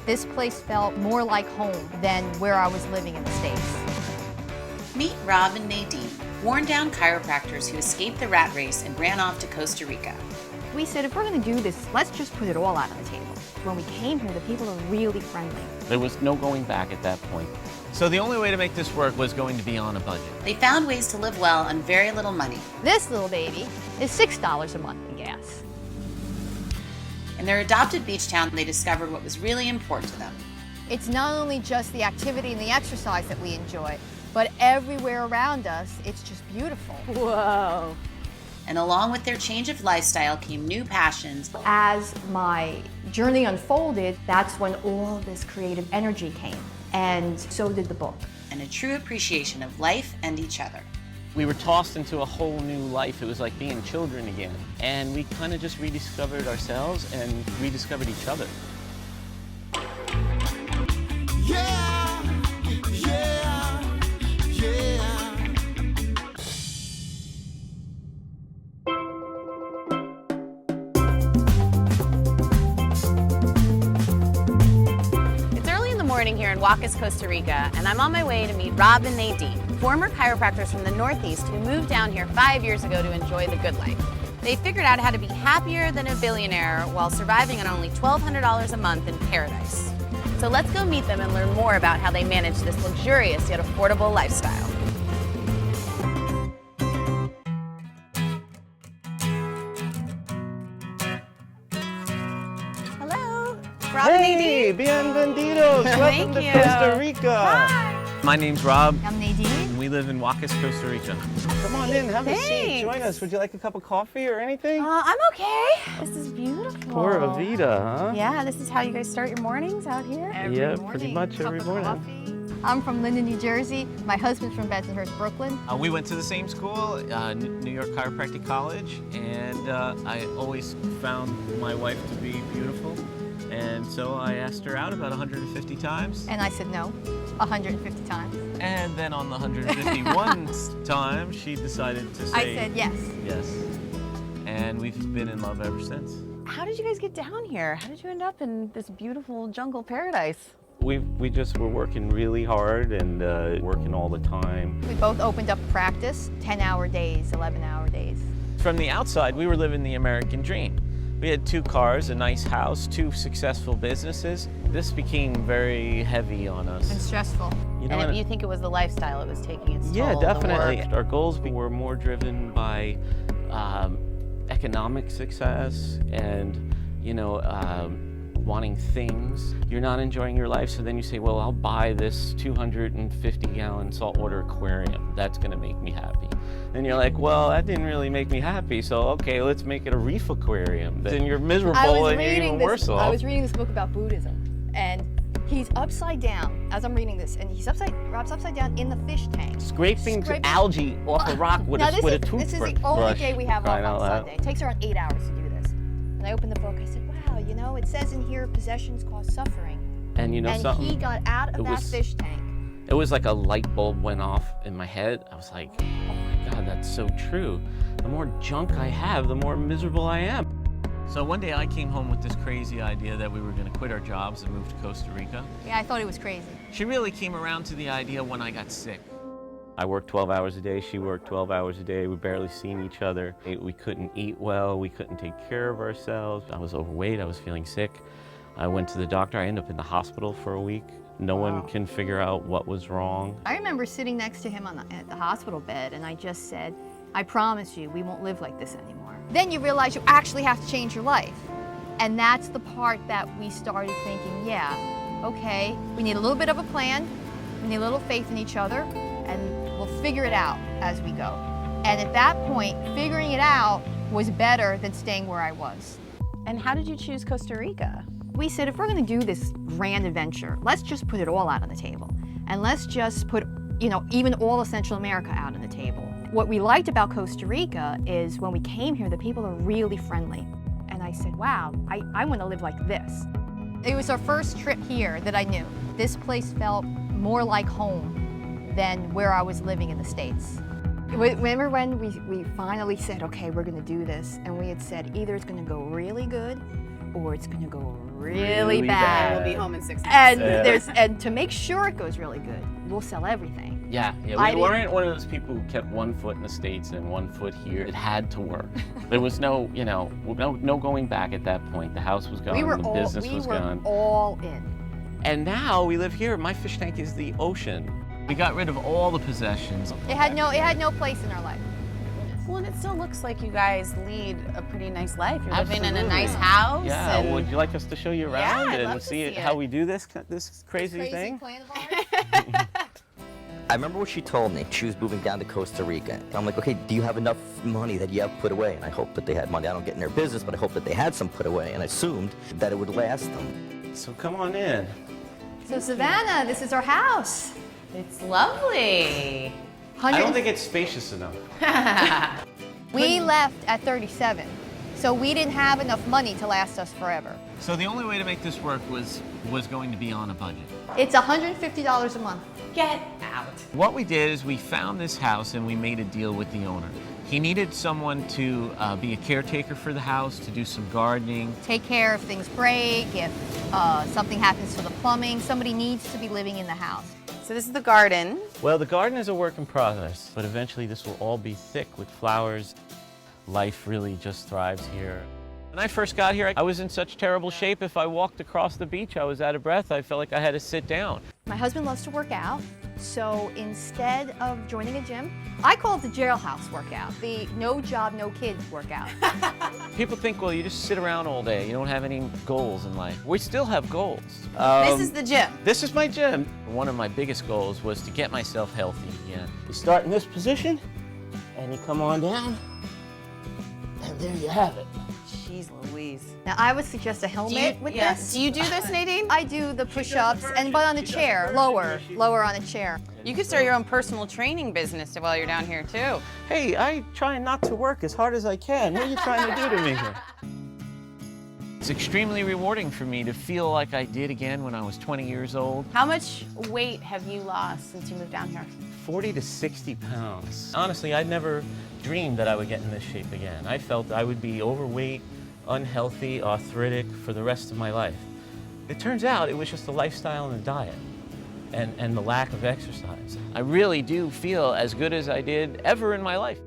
This place felt more like home than where I was living in the States. Meet Rob and Nadine, worn-down chiropractors who escaped the rat race and ran off to Costa Rica. We said, if we're going to do this, let's just put it all out on the table. When we came here, the people are really friendly. There was no going back at that point. So the only way to make this work was going to be on a budget. They found ways to live well on very little money. This little baby is $6 a month in gas. In their adopted beach town, they discovered what was really important to them. It's not only just the activity and the exercise that we enjoy, but everywhere around us, it's just beautiful. Whoa. And along with their change of lifestyle came new passions. As my journey unfolded, that's when all this creative energy came, and so did the book. And a true appreciation of life and each other. We were tossed into a whole new life. It was like being children again. And we kind of just rediscovered ourselves and rediscovered each other. Yeah, yeah, yeah. It's early in the morning here in Huacas, Costa Rica, and I'm on my way to meet Rob and Nadine, former chiropractors from the Northeast who moved down here 5 years ago to enjoy the good life. They figured out how to be happier than a billionaire while surviving on only $1,200 a month in paradise. So let's go meet them and learn more about how they manage this luxurious yet affordable lifestyle. Hello, Rob and Hey, Nadine. bienvenidos! Welcome to you. Costa Rica! Hi. My name's Rob, I'm Nadine. and we live in Huacas, Costa Rica. Come on in, have a seat. Thanks. Join us. Would you like a cup of coffee or anything? I'm okay. This is beautiful. Pura vida, huh? Yeah, this is how you guys start your mornings out here? Yeah, pretty much every morning. I'm from Linden, New Jersey. My husband's from Bensonhurst, Brooklyn. We went to the same school, New York Chiropractic College, and I always found my wife to be beautiful. And so I asked her out about 150 times. And I said no, 150 times. And then on the 151st time, she decided to say I said yes. yes. And we've been in love ever since. How did you guys get down here? How did you end up in this beautiful jungle paradise? We just were working really hard and working all the time. We both opened up practice, 10-hour days, 11-hour days. From the outside, we were living the American dream. We had 2 cars, a nice house, 2 successful businesses. This became very heavy on us. And stressful. You know, And you think it was the lifestyle it was taking its toll? yeah, the definitely. work? Our goals were more driven by economic success and, you know, wanting things. You're not enjoying your life, so then you say, well, I'll buy this 250-gallon saltwater aquarium. That's gonna make me happy. And you're like, well, that didn't really make me happy, so okay, let's make it a reef aquarium. Then you're miserable and you're even worse off. I was reading this book about Buddhism, and he's upside down as I'm reading this, and Rob's upside down in the fish tank. Scraping algae off a rock with Now, a toothbrush. this is the only day we have off Crying on out loud. Sunday. It takes around 8 hours to do this. And I opened the book, I said, wow, you know, it says in here possessions cause suffering. And you know And something? he got out of It that was- fish tank. It was like a light bulb went off in my head. I was like, oh my God, that's so true. The more junk I have, the more miserable I am. So one day I came home with this crazy idea that we were going to quit our jobs and move to Costa Rica. Yeah, I thought it was crazy. She really came around to the idea when I got sick. I worked 12 hours a day, she worked 12 hours a day. We barely seen each other. We couldn't eat well, we couldn't take care of ourselves. I was overweight, I was feeling sick. I went to the doctor, I ended up in the hospital for a week. No one can figure out what was wrong. I remember sitting next to him at the hospital bed, and I just said, I promise you, we won't live like this anymore. Then you realize you actually have to change your life. And that's the part that we started thinking, yeah, okay, we need a little bit of a plan, we need a little faith in each other, and we'll figure it out as we go. And at that point, figuring it out was better than staying where I was. And how did you choose Costa Rica? We said, if we're gonna do this grand adventure, let's just put it all out on the table. And let's just put, you know, even all of Central America out on the table. What we liked about Costa Rica is when we came here, the people are really friendly. And I said, wow, I wanna live like this. It was our first trip here that I knew. This place felt more like home than where I was living in the States. Remember when we finally said, okay, we're gonna do this, and we had said either it's gonna go really good or it's going to go really Really bad. We'll be home in 6 months. And Yeah. and to make sure it goes really good, we'll sell everything. Yeah, I we didn't- weren't one of those people who kept one foot in the States and one foot here. It had to work. There was no, no going back at that point. The house was gone, the business was gone. all in. And now we live here. My fish tank is the ocean. We got rid of all the possessions. It had no place in our life. Well, and it still looks like you guys lead a pretty nice life. You're living in a Absolutely. nice house. Yeah, and would you like us to show you Yeah, around I'd and love to see see how it. we do this crazy thing? plan of ours. I remember what she told me. She was moving down to Costa Rica. I'm like, okay, do you have enough money that you have put away? And I hope that they had money. I don't get in their business, but I hope that they had some put away. And I assumed that it would last them. So come on in. So Savannah, this is our house. It's lovely. I don't think it's spacious enough. We left at 37, so we didn't have enough money to last us forever. So the only way to make this work was going to be on a budget. It's $150 a month. Get out. What we did is we found this house and we made a deal with the owner. He needed someone to be a caretaker for the house, to do some gardening. Take care if things break, if something happens to the plumbing. Somebody needs to be living in the house. So this is the garden. Well, the garden is a work in progress, but eventually this will all be thick with flowers. Life really just thrives here. When I first got here, I was in such terrible shape. If I walked across the beach, I was out of breath. I felt like I had to sit down. My husband loves to work out, so instead of joining a gym, I call it the jailhouse workout, the no job, no kids workout. People think, well, you just sit around all day. You don't have any goals in life. We still have goals. This is the gym. This is my gym. One of my biggest goals was to get myself healthy again. You start in this position, and you come on down, and there you have it. Jeez Louise. Now I would suggest a helmet with this. Do you do this, Nadine? I do the push-ups, but on the chair, lower on a chair. You could start your own personal training business while you're down here too. Hey, I try not to work as hard as I can. What are you trying to do to me here? It's extremely rewarding for me to feel like I did again when I was 20 years old. How much weight have you lost since you moved down here? 40 to 60 pounds. Honestly, I never dreamed that I would get in this shape again. I felt I would be overweight, unhealthy, arthritic for the rest of my life. It turns out it was just the lifestyle and the diet and the lack of exercise. I really do feel as good as I did ever in my life.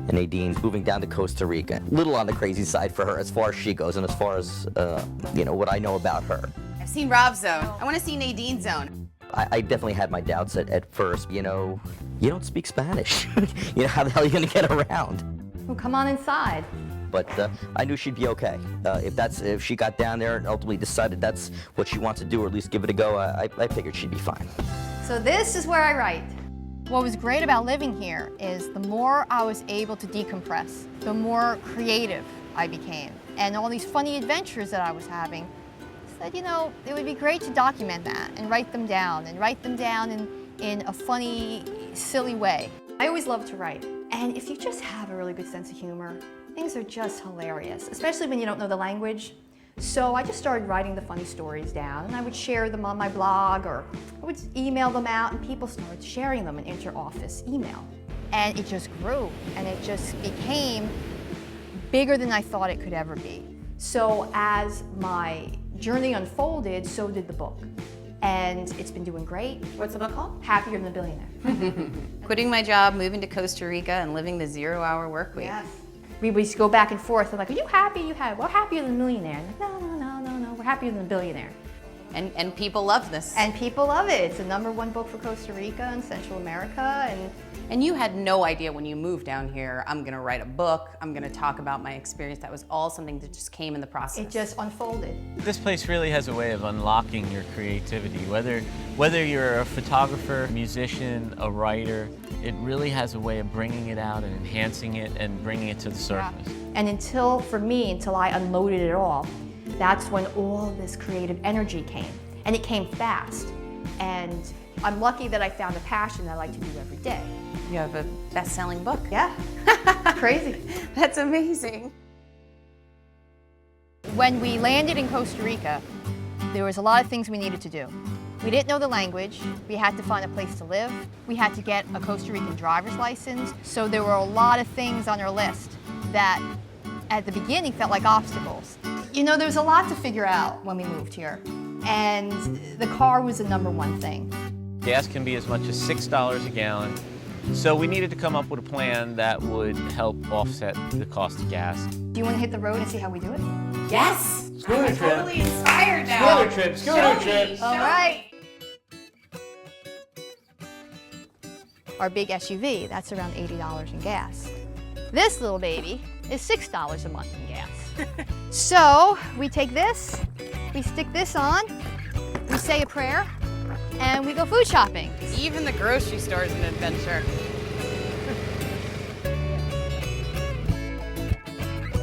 And Nadine's moving down to Costa Rica. Little on the crazy side for her as far as she goes and as far as, what I know about her. I've seen Rob's zone. I want to see Nadine's zone. I definitely had my doubts at first. You don't speak Spanish. How the hell are you going to get around? Well, come on inside. But I knew she'd be okay. If she got down there and ultimately decided that's what she wants to do, or at least give it a go, I figured she'd be fine. So this is where I write. What was great about living here is the more I was able to decompress, the more creative I became. And all these funny adventures that I was having, I said, it would be great to document that and write them down in a funny, silly way. I always love to write. And if you just have a really good sense of humor, things are just hilarious, especially when you don't know the language. So I just started writing the funny stories down, and I would share them on my blog, or I would email them out, and people started sharing them in inter-office email. And it just grew, and it just became bigger than I thought it could ever be. So as my journey unfolded, so did the book. And it's been doing great. What's the book called? Happier Than a Billionaire. Quitting my job, moving to Costa Rica, and living the 0-hour work week. Yes. We used to go back and forth. They're like, are you happy? We're happier than a millionaire. I'm like, no, we're happier than a billionaire. And people love this. And people love it. It's the #1 book for Costa Rica and Central America. And you had no idea when you moved down here, I'm going to write a book, I'm going to talk about my experience. That was all something that just came in the process. It just unfolded. This place really has a way of unlocking your creativity. Whether you're a photographer, musician, a writer, it really has a way of bringing it out and enhancing it and bringing it to the surface. And until I unloaded it all, that's when all this creative energy came. And it came fast. And I'm lucky that I found a passion that I like to do every day. You have a best-selling book. Yeah, crazy. That's amazing. When we landed in Costa Rica, there was a lot of things we needed to do. We didn't know the language. We had to find a place to live. We had to get a Costa Rican driver's license. So there were a lot of things on our list that at the beginning felt like obstacles. You know, there was a lot to figure out when we moved here, and the car was the #1 thing. Gas can be as much as $6 a gallon. So we needed to come up with a plan that would help offset the cost of gas. Do you want to hit the road and see how we do it? Yes. Scooter I'm trip. totally inspired now. Scooter trip, scooter Show trip. me, All show right. me. Our big SUV, that's around $80 in gas. This little baby is $6 a month in gas. So we take this, we stick this on, we say a prayer, and we go food shopping. Even the grocery store is an adventure.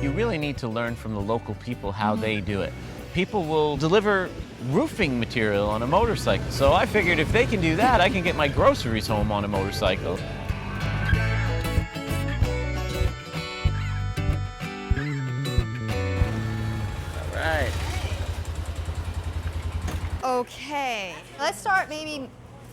You really need to learn from the local people how they do it. People will deliver roofing material on a motorcycle. So I figured if they can do that, I can get my groceries home on a motorcycle. All right. Okay, let's start maybe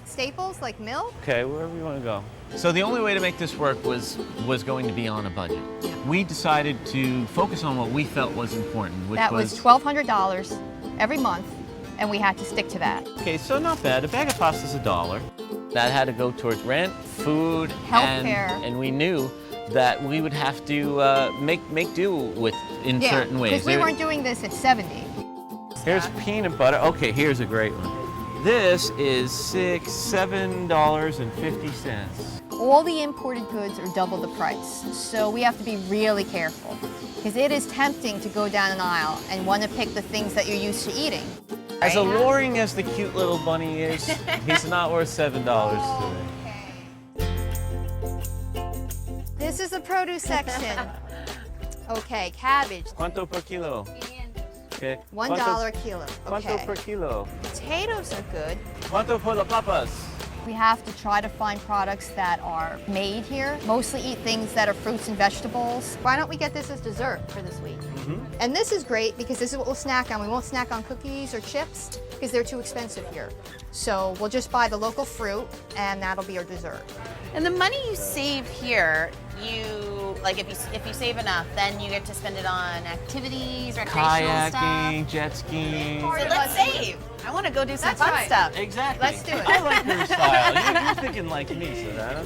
staples like milk. Okay, wherever you want to go. So the only way to make this work was going to be on a budget. We decided to focus on what we felt was important, which That was $1,200 every month, and we had to stick to that. Okay, so not bad. A bag of pasta is $1. That had to go towards rent, food, Healthcare. and we knew that we would have to make do with in certain ways. because we weren't doing this at 70. Here's peanut butter. Okay, here's a great one. This is $7.50. All the imported goods are double the price, so we have to be really careful because it is tempting to go down an aisle and want to pick the things that you're used to eating. As alluring as the cute little bunny is, he's not worth $7 today. This is the produce section. Okay, cabbage, ¿Cuánto per kilo? Okay. $1 a kilo. ¿Cuánto per Okay. kilo? Potatoes are good. ¿Cuánto por las papas? We have to try to find products that are made here. Mostly eat things that are fruits and vegetables. Why don't we get this as dessert for this week? And this is great because this is what we'll snack on. We won't snack on cookies or chips because they're too expensive here. So we'll just buy the local fruit and that'll be our dessert. And the money you save here, like if you save enough, then you get to spend it on activities, recreational Kayaking, jet skiing. stuff. So let's save. I want to go do some That's fun right. stuff. Exactly. Let's do it. I like your style. You're thinking like me, Savannah.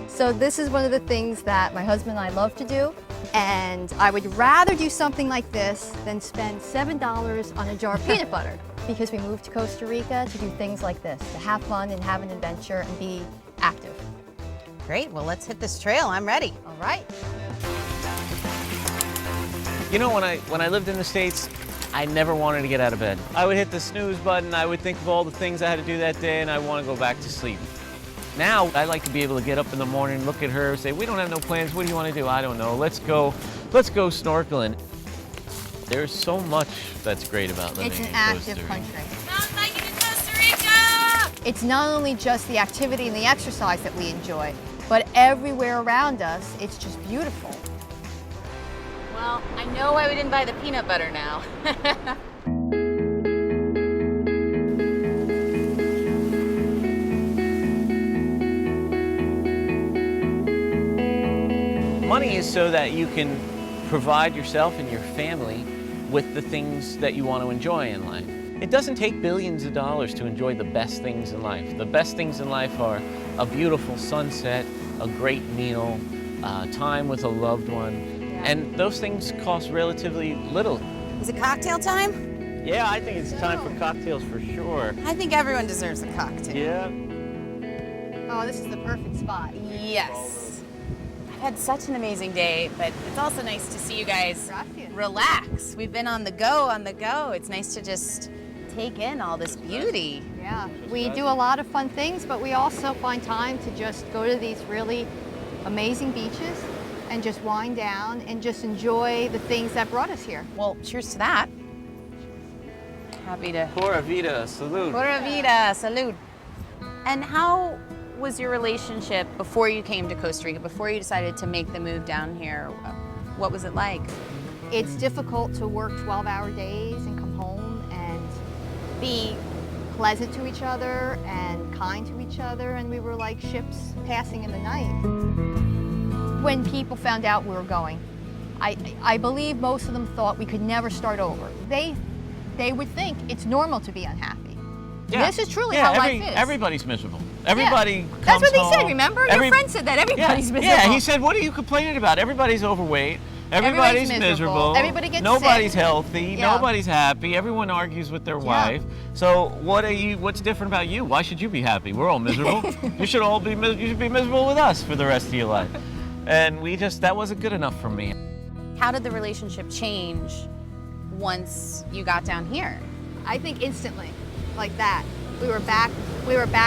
So this is one of the things that my husband and I love to do. And I would rather do something like this than spend $7 on a jar of peanut butter because we moved to Costa Rica to do things like this, to have fun and have an adventure and be active. Great. Well, let's hit this trail. I'm ready. All right. You know, when I lived in the States, I never wanted to get out of bed. I would hit the snooze button, I would think of all the things I had to do that day, and I want to go back to sleep. Now, I like to be able to get up in the morning, look at her, say, we don't have no plans, what do you want to do? I don't know, let's go snorkeling. There's so much that's great about living It's an in active Costa Rica. country. Mountain biking in Costa Rica! It's not only just the activity and the exercise that we enjoy, but everywhere around us, it's just beautiful. Well, I know why we didn't buy the peanut butter now. Money is so that you can provide yourself and your family with the things that you want to enjoy in life. It doesn't take billions of dollars to enjoy the best things in life. The best things in life are a beautiful sunset, a great meal, time with a loved one, and those things cost relatively little. Is it cocktail time? Yeah, I think it's time for cocktails for sure. I think everyone deserves a cocktail. Yeah. Oh, this is the perfect spot. Yes. I've had such an amazing day, but it's also nice to see you guys Gracias. relax. We've been on the go. It's nice to just take in all this beauty. Yeah, we do a lot of fun things, but we also find time to just go to these really amazing beaches and just wind down and just enjoy the things that brought us here. Well, cheers to that. Happy to. Pura vida, salud. Pura vida, salud. And how was your relationship before you came to Costa Rica, before you decided to make the move down here? What was it like? It's difficult to work 12-hour days and come home and be pleasant to each other and kind to each other, and we were like ships passing in the night. When people found out we were going, I believe most of them thought we could never start over. They would think it's normal to be unhappy. Yeah. This is truly how life is. Everybody's miserable. Everybody comes That's what he home. said, remember? Your friend said that, everybody's miserable. Yeah, he said, what are you complaining about? Everybody's overweight. Everybody's miserable. Everybody gets Nobody's sick. healthy. Yeah. Nobody's happy. Everyone argues with their wife. So what's different about you? Why should you be happy? We're all miserable. You should be miserable with us for the rest of your life. And that wasn't good enough for me. How did the relationship change once you got down here? I think instantly, like that. We were back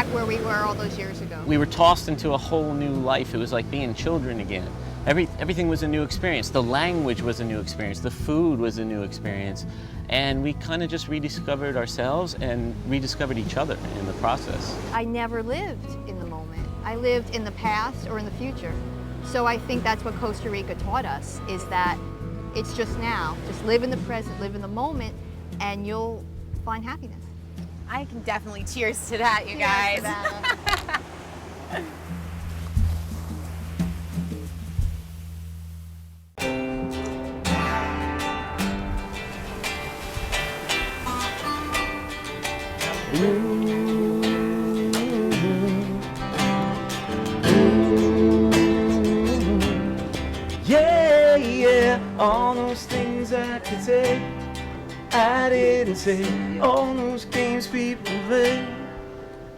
where we were all those years ago. We were tossed into a whole new life. It was like being children again. Everything was a new experience. The language was a new experience. The food was a new experience. And we kind of just rediscovered ourselves and rediscovered each other in the process. I never lived in the moment. I lived in the past or in the future. So I think that's what Costa Rica taught us, is that it's just now. Just live in the present, live in the moment, and you'll find happiness. I can definitely cheers to that, you guys. Savannah. Yeah, yeah, all those things I could say, I didn't say. All those games people play,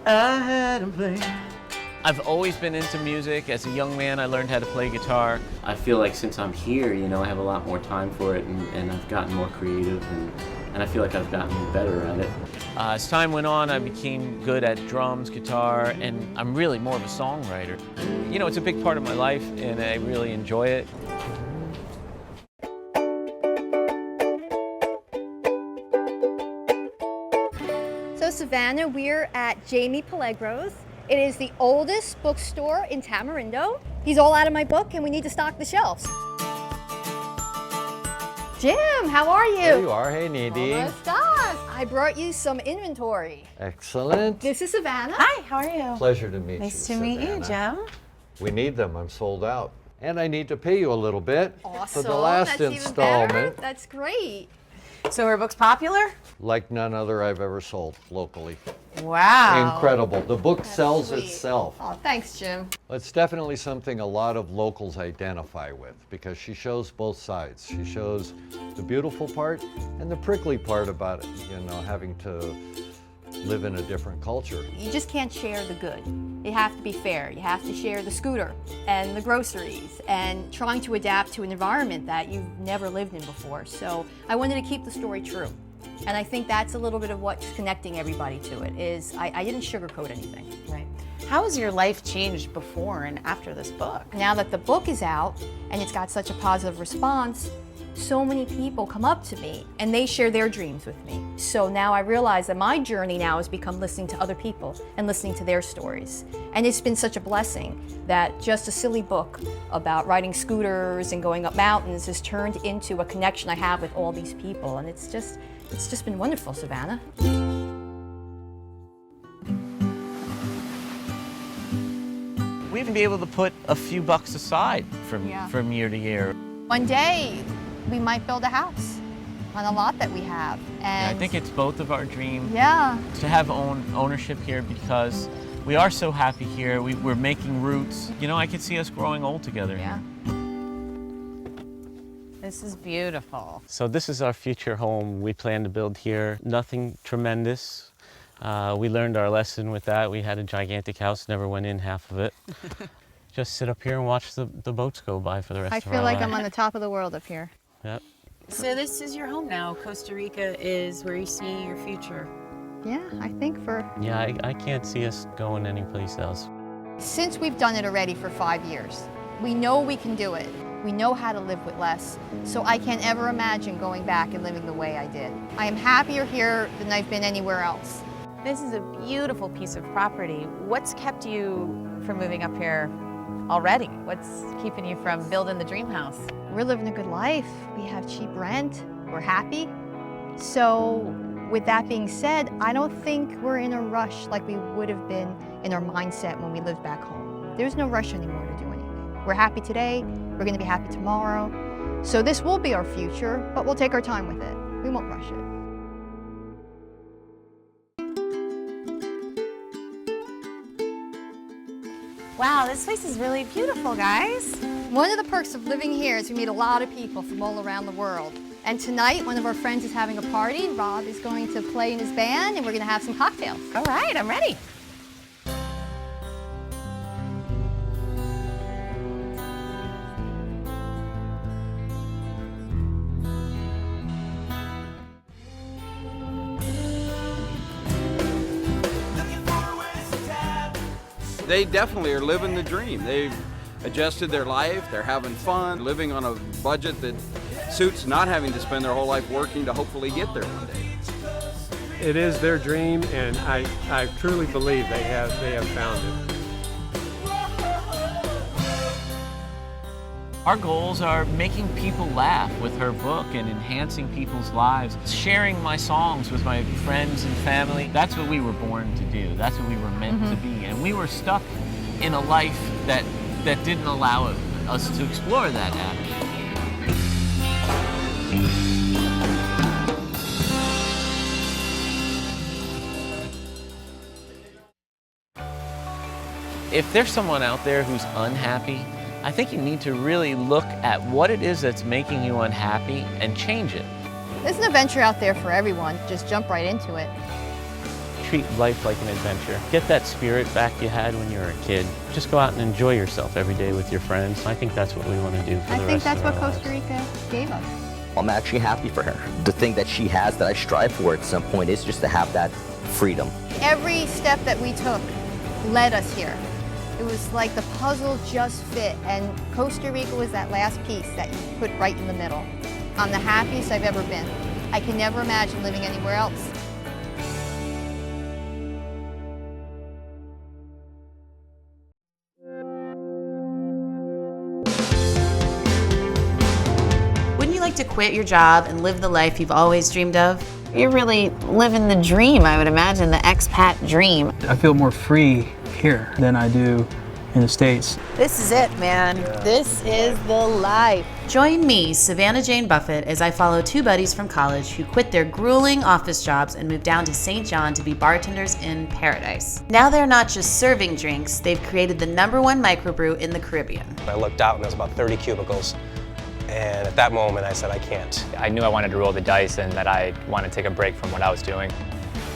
I had them play. I've always been into music. As a young man, I learned how to play guitar. I feel like since I'm here, I have a lot more time for it, and I've gotten more creative, and I feel like I've gotten better at it. As time went on, I became good at drums, guitar, and I'm really more of a songwriter. It's a big part of my life, and I really enjoy it. So Savannah, we're at Jamie Pellegro's. It is the oldest bookstore in Tamarindo. He's all out of my book, and we need to stock the shelves. Jim, how are you? There you are. Hey, Nadine. ¿Cómo estás? I brought you some inventory. Excellent. This is Savannah. Hi, how are you? Pleasure to meet you. Nice to meet you, Savannah. Jim. We need them. I'm sold out. And I need to pay you a little bit Awesome. for the last That's even installment. better. That's great. So are books popular? Like none other I've ever sold locally. Wow. Incredible. The book sells sweet. itself. Oh, thanks, Jim. It's definitely something a lot of locals identify with because she shows both sides. She shows the beautiful part and the prickly part about it, having to live in a different culture. You just can't share the good. You have to be fair. You have to share the scooter and the groceries and trying to adapt to an environment that you've never lived in before. So I wanted to keep the story true. And I think that's a little bit of what's connecting everybody to it, is I didn't sugarcoat anything. Right. How has your life changed before and after this book? Now that the book is out and it's got such a positive response, so many people come up to me and they share their dreams with me. So now I realize that my journey now has become listening to other people and listening to their stories. And it's been such a blessing that just a silly book about riding scooters and going up mountains has turned into a connection I have with all these people. And it's just been wonderful, Savannah. We even be able to put a few bucks aside from year to year. One day, we might build a house on a lot that we have. And I think it's both of our dreams yeah. to have ownership here because we are so happy here. We're making roots. I could see us growing old together. Yeah. This is beautiful. So this is our future home we plan to build here. Nothing tremendous. We learned our lesson with that. We had a gigantic house, never went in half of it. Just sit up here and watch the boats go by for the rest I of our feel like life. I'm on the top of the world up here. Yep. So this is your home now. Costa Rica is where you see your future. Yeah, I think Yeah, I can't see us going anyplace else. since we've done it already for 5 years, we know we can do it. We know how to live with less, so I can't ever imagine going back and living the way I did. I am happier here than I've been anywhere else. This is a beautiful piece of property. What's kept you from moving up here already? What's keeping you from building the dream house? We're living a good life. We have cheap rent. We're happy. So with that being said, I don't think we're in a rush like we would have been in our mindset when we lived back home. There's no rush anymore to do anything. We're happy today, we're gonna be happy tomorrow. So this will be our future, but we'll take our time with it. We won't rush it. Wow, this place is really beautiful, guys. One of the perks of living here is we meet a lot of people from all around the world. And tonight, one of our friends is having a party. Rob is going to play in his band, and we're gonna have some cocktails. All right, I'm ready. They definitely are living the dream. They've adjusted their life, they're having fun, living on a budget that suits not having to spend their whole life working to hopefully get there one day. It is their dream, and I truly believe they have found it. Our goals are making people laugh with her book and enhancing people's lives, sharing my songs with my friends and family. That's what we were born to do. That's what we were meant to be. And we were stuck in a life that didn't allow us to explore that avenue. If there's someone out there who's unhappy, I think you need to really look at what it is that's making you unhappy and change it. There's an adventure out there for everyone. Just jump right into it. Treat life like an adventure. Get that spirit back you had when you were a kid. Just go out and enjoy yourself every day with your friends. I think that's what we want to do for the rest of our lives. I think that's what Costa Rica gave us. I'm actually happy for her. The thing that she has that I strive for at some point is just to have that freedom. Every step that we took led us here. It was like the puzzle just fit, and Costa Rica was that last piece that you put right in the middle. I'm the happiest I've ever been. I can never imagine living anywhere else. Wouldn't you like to quit your job and live the life you've always dreamed of? You're really living the dream, I would imagine, the expat dream. I feel more free here than I do in the States. This is it, man. This is the life. Join me, Savannah Jane Buffett, as I follow two buddies from college who quit their grueling office jobs and moved down to St. John to be bartenders in paradise. Now they're not just serving drinks, they've created the #1 microbrew in the Caribbean. I looked out and there was about 30 cubicles. And at that moment, I said, I can't. I knew I wanted to roll the dice and that I wanted to take a break from what I was doing.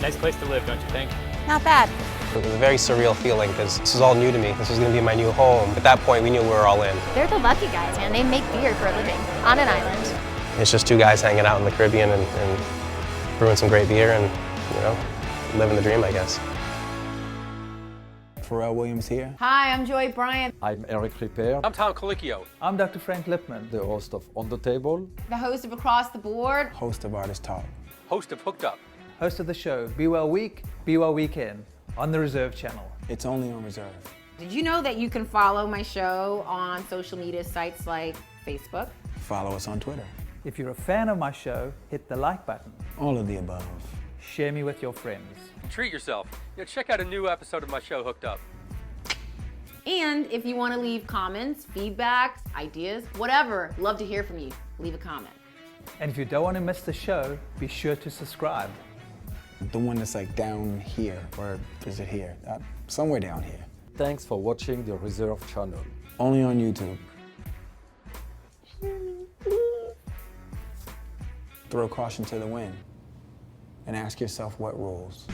Nice place to live, don't you think? Not bad. It was a very surreal feeling because this is all new to me. This was going to be my new home. At that point, we knew we were all in. They're the lucky guys, man. They make beer for a living on an island. It's just two guys hanging out in the Caribbean and brewing some great beer and, you know, living the dream, I guess. Pharrell Williams here. Hi, I'm Joy Bryant. I'm Eric Ripper. I'm Tom Colicchio. I'm Dr. Frank Lipman. The host of On the Table. The host of Across the Board. Host of Artist Talk. Host of Hooked Up. Host of the show, Be Well Week, Be Well Weekend, on the Reserve channel. It's only on Reserve. Did you know that you can follow my show on social media sites like Facebook? Follow us on Twitter. If you're a fan of my show, hit the like button. All of the above. Share me with your friends. Treat yourself. Check out a new episode of my show, Hooked Up. And if you want to leave comments, feedbacks, ideas, whatever, love to hear from you. Leave a comment. And if you don't want to miss the show, be sure to subscribe. The one that's like down here, or is it here? Somewhere down here. Thanks for watching the Reserve channel. Only on YouTube. Throw caution to the wind and ask yourself what rules.